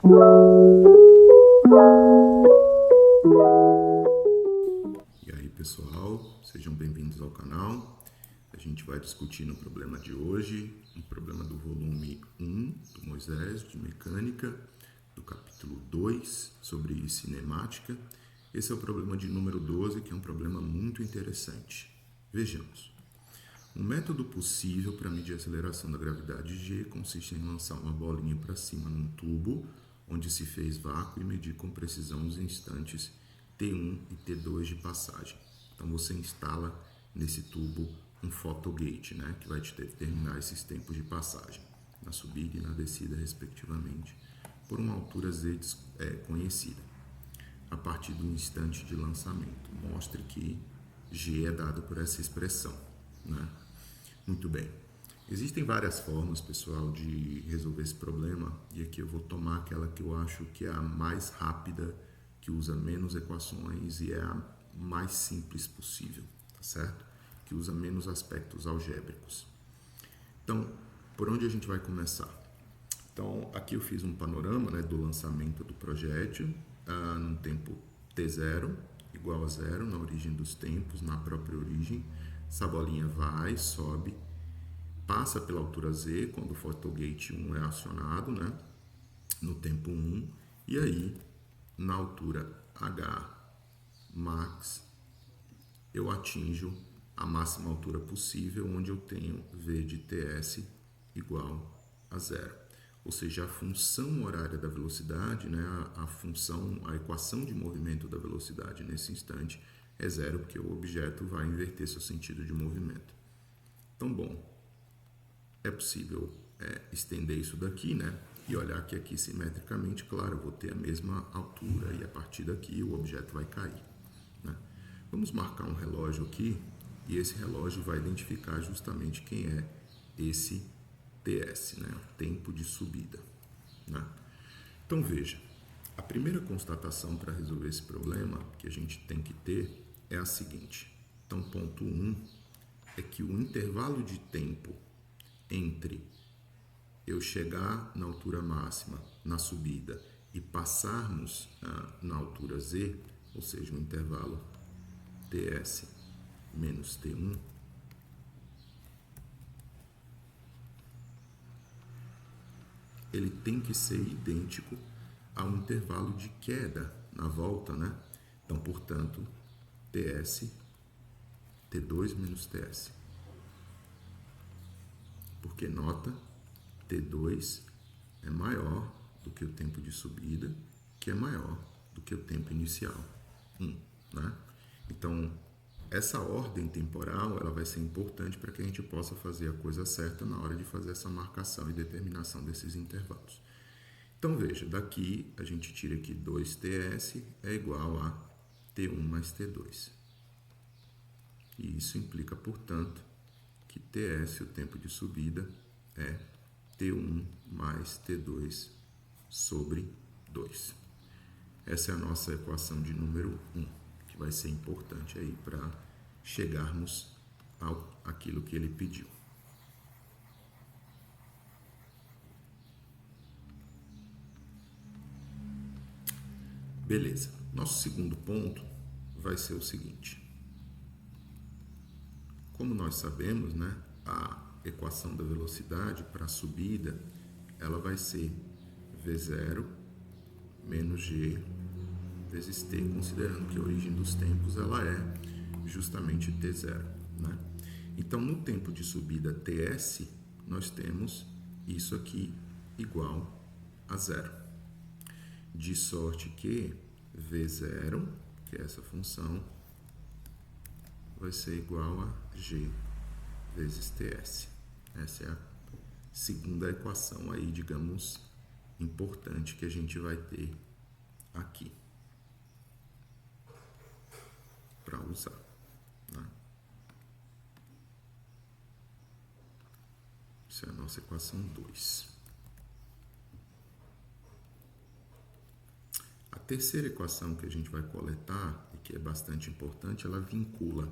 E aí pessoal, sejam bem-vindos ao canal. A gente vai discutir no problema de hoje, um problema do volume 1 do Moisés, de mecânica, do capítulo 2, sobre cinemática. Esse é o problema de número 12, que é um problema muito interessante. Vejamos. Um método possível para medir a aceleração da gravidade G consiste em lançar uma bolinha para cima num tubo, onde se fez vácuo, e medir com precisão os instantes T1 e T2 de passagem. Então você instala nesse tubo um photogate, que vai te determinar esses tempos de passagem, na subida e na descida, respectivamente, por uma altura Z conhecida, a partir do instante de lançamento. Mostre que G é dado por essa expressão. Muito bem. Existem várias formas, pessoal, de resolver esse problema, e aqui eu vou tomar aquela que eu acho que é a mais rápida, que usa menos equações e é a mais simples possível, tá certo? Que usa menos aspectos algébricos. Então, por onde a gente vai começar? Então, aqui eu fiz um panorama do lançamento do projétil num tempo T0 igual a zero, na origem dos tempos, na própria origem. Essa bolinha vai, sobe, passa pela altura Z, quando o photogate 1 é acionado, no tempo 1, e aí, na altura H max, eu atinjo a máxima altura possível, onde eu tenho V de TS igual a zero. Ou seja, a função horária da velocidade, a equação de movimento da velocidade nesse instante é zero, porque o objeto vai inverter seu sentido de movimento. Então, bom, é possível estender isso daqui, e olhar que aqui simetricamente, claro, eu vou ter a mesma altura, e a partir daqui o objeto vai cair. Vamos marcar um relógio aqui, e esse relógio vai identificar justamente quem é esse TS, o tempo de subida. Então veja, a primeira constatação para resolver esse problema que a gente tem que ter é a seguinte. Então, ponto 1 é que o intervalo de tempo entre eu chegar na altura máxima, na subida, e passarmos na altura Z, ou seja, o intervalo TS menos T1, ele tem que ser idêntico ao intervalo de queda na volta, Então, portanto, TS, T2 menos TS. Porque nota, T2 é maior do que o tempo de subida, que é maior do que o tempo inicial, 1, Então, essa ordem temporal ela vai ser importante para que a gente possa fazer a coisa certa na hora de fazer essa marcação e determinação desses intervalos. Então, veja, daqui a gente tira que 2TS é igual a T1 mais T2. E isso implica, portanto, que TS, o tempo de subida, é T1 mais T2 sobre 2. Essa é a nossa equação de número 1, que vai ser importante aí para chegarmos àquilo que ele pediu. Beleza. Nosso segundo ponto vai ser o seguinte. Como nós sabemos, a equação da velocidade para a subida, ela vai ser V0 menos G vezes T, considerando que a origem dos tempos ela é justamente T0. Então, no tempo de subida TS, nós temos isso aqui igual a zero. De sorte que V0, que é essa função, vai ser igual a G vezes TS. Essa é a segunda equação aí, digamos, importante que a gente vai ter aqui para usar. Essa é a nossa equação 2. A terceira equação que a gente vai coletar, e que é bastante importante, ela vincula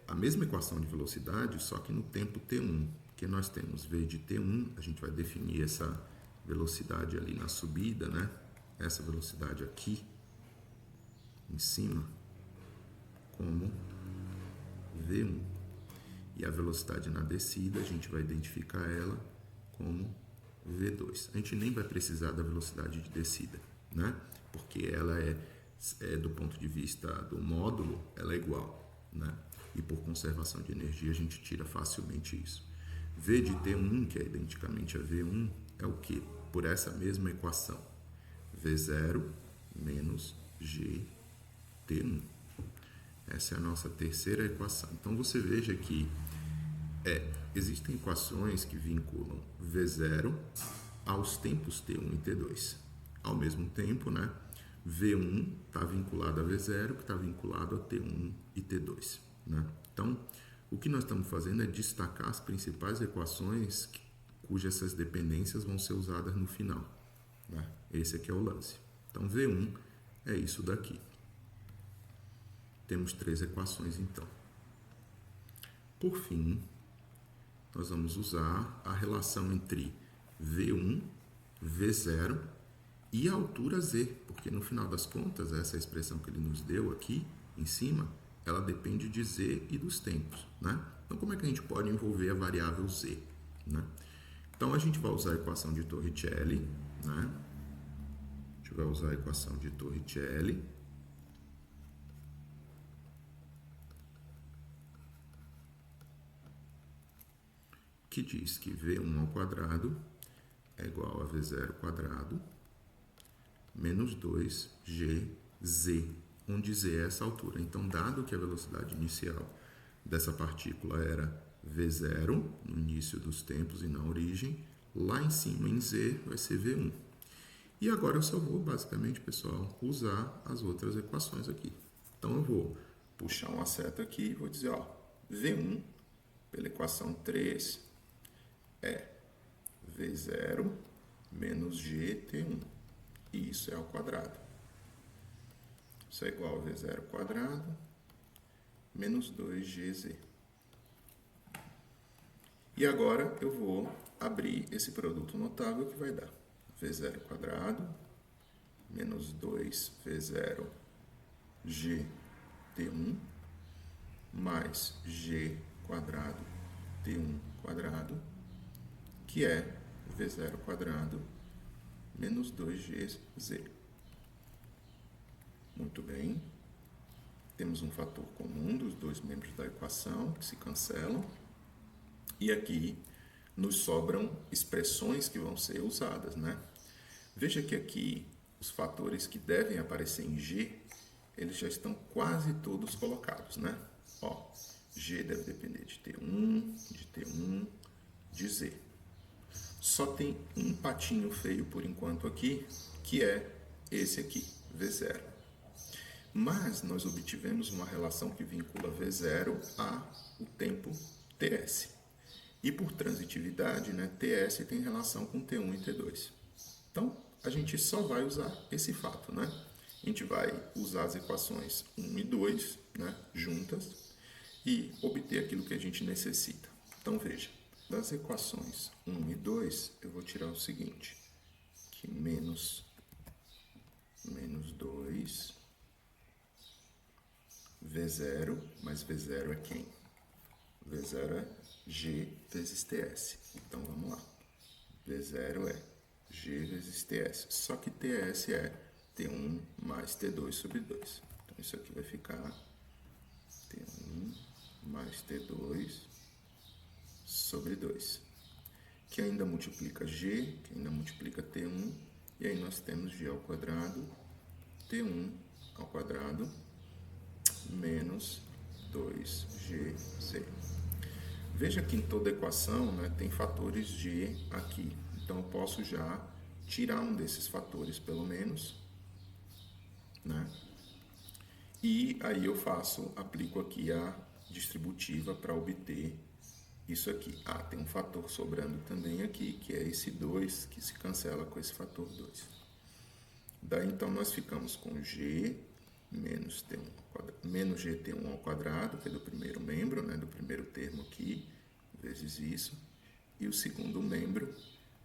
a mesma equação de velocidade, só que no tempo T1, que nós temos V de T1, a gente vai definir essa velocidade ali na subida, né? Essa velocidade aqui em cima como V1. E a velocidade na descida, a gente vai identificar ela como V2. A gente nem vai precisar da velocidade de descida, né? Porque ela do ponto de vista do módulo, ela é igual, né? E por conservação de energia, a gente tira facilmente isso. V de T1, que é identicamente a V1, é o quê? Por essa mesma equação. V0 menos GT1. Essa é a nossa terceira equação. Então, você veja que existem equações que vinculam V0 aos tempos T1 e T2. Ao mesmo tempo, né, V1 está vinculado a V0, que está vinculado a T1 e T2. Né? Então, o que nós estamos fazendo é destacar as principais equações cujas essas dependências vão ser usadas no final. Né? Esse aqui é o lance. Então, V1 é isso daqui. Temos 3 equações, então. Por fim, nós vamos usar a relação entre V1, V0 e a altura Z, porque no final das contas, essa expressão que ele nos deu aqui em cima, ela depende de Z e dos tempos, né? Então, como é que a gente pode envolver a variável Z, né? Então, a gente vai usar a equação de Torricelli, né? A gente vai usar a equação de Torricelli. Que diz que V1 ao quadrado é igual a V0 quadrado menos 2GZ, onde Z é essa altura. Então, dado que a velocidade inicial dessa partícula era V0, no início dos tempos e na origem, lá em cima em Z vai ser V1. E agora eu só vou, basicamente, pessoal, usar as outras equações aqui. Então, eu vou puxar uma seta aqui e vou dizer, ó, V1 pela equação 3 é V0 menos GT1. E isso é ao quadrado. Isso é igual a V0 quadrado menos 2GZ. E agora eu vou abrir esse produto notável que vai dar V0 quadrado menos 2V0 GT1 mais G quadrado T1 quadrado, que é V0 quadrado menos 2GZ. Muito bem. Temos um fator comum dos dois membros da equação, que se cancelam. E aqui nos sobram expressões que vão ser usadas, né? Veja que aqui os fatores que devem aparecer em G, eles já estão quase todos colocados, né? Ó, G deve depender de T1, de Z. Só tem um patinho feio por enquanto aqui, que é esse aqui, V0. Mas nós obtivemos uma relação que vincula V0 a o tempo TS. E por transitividade, né, TS tem relação com T1 e T2. Então, a gente só vai usar esse fato, né? A gente vai usar as equações 1 e 2, né, juntas, e obter aquilo que a gente necessita. Então, veja. Das equações 1 e 2, eu vou tirar o seguinte, que menos 2 V0, mas V0 é quem? V0 é G vezes TS. Então, vamos lá. V0 é G vezes TS. Só que TS é T1 mais T2 sobre 2. Então, isso aqui vai ficar T1 mais T2 sobre 2, que ainda multiplica G, que ainda multiplica T1, e aí nós temos G ao quadrado, T1 ao quadrado, menos 2GZ. Veja que em toda equação, né, tem fatores G aqui, então eu posso já tirar um desses fatores, pelo menos, né? E aí eu aplico aqui a distributiva para obter isso aqui. Ah, tem um fator sobrando também aqui, que é esse 2, que se cancela com esse fator 2. Daí, então, nós ficamos com G menos T1 menos GT1 ao quadrado, que é do primeiro membro, né, do primeiro termo aqui, vezes isso. E o segundo membro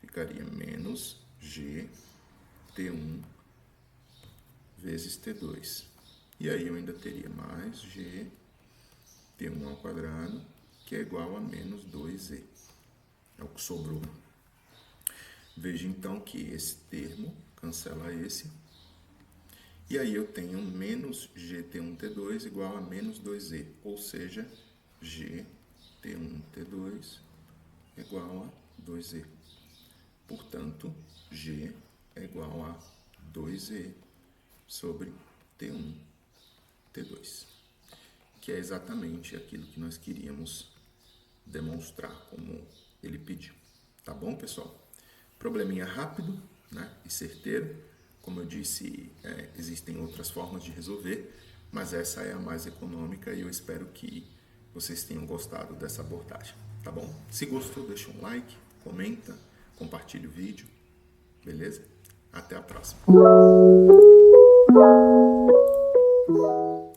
ficaria menos G T1 vezes T2. E aí eu ainda teria mais G T1 ao quadrado, que é igual a menos 2E. É o que sobrou. Veja então que esse termo cancela esse. E aí eu tenho menos GT1T2 igual a menos 2E. Ou seja, GT1T2 igual a 2E. Portanto, G é igual a 2E sobre T1, T2, que é exatamente aquilo que nós queríamos demonstrar, como ele pediu. Tá bom, pessoal? Probleminha rápido, né, e certeiro. Como eu disse, existem outras formas de resolver, mas essa é a mais econômica e eu espero que vocês tenham gostado dessa abordagem. Tá bom? Se gostou, deixa um like, comenta, compartilha o vídeo. Beleza? Até a próxima.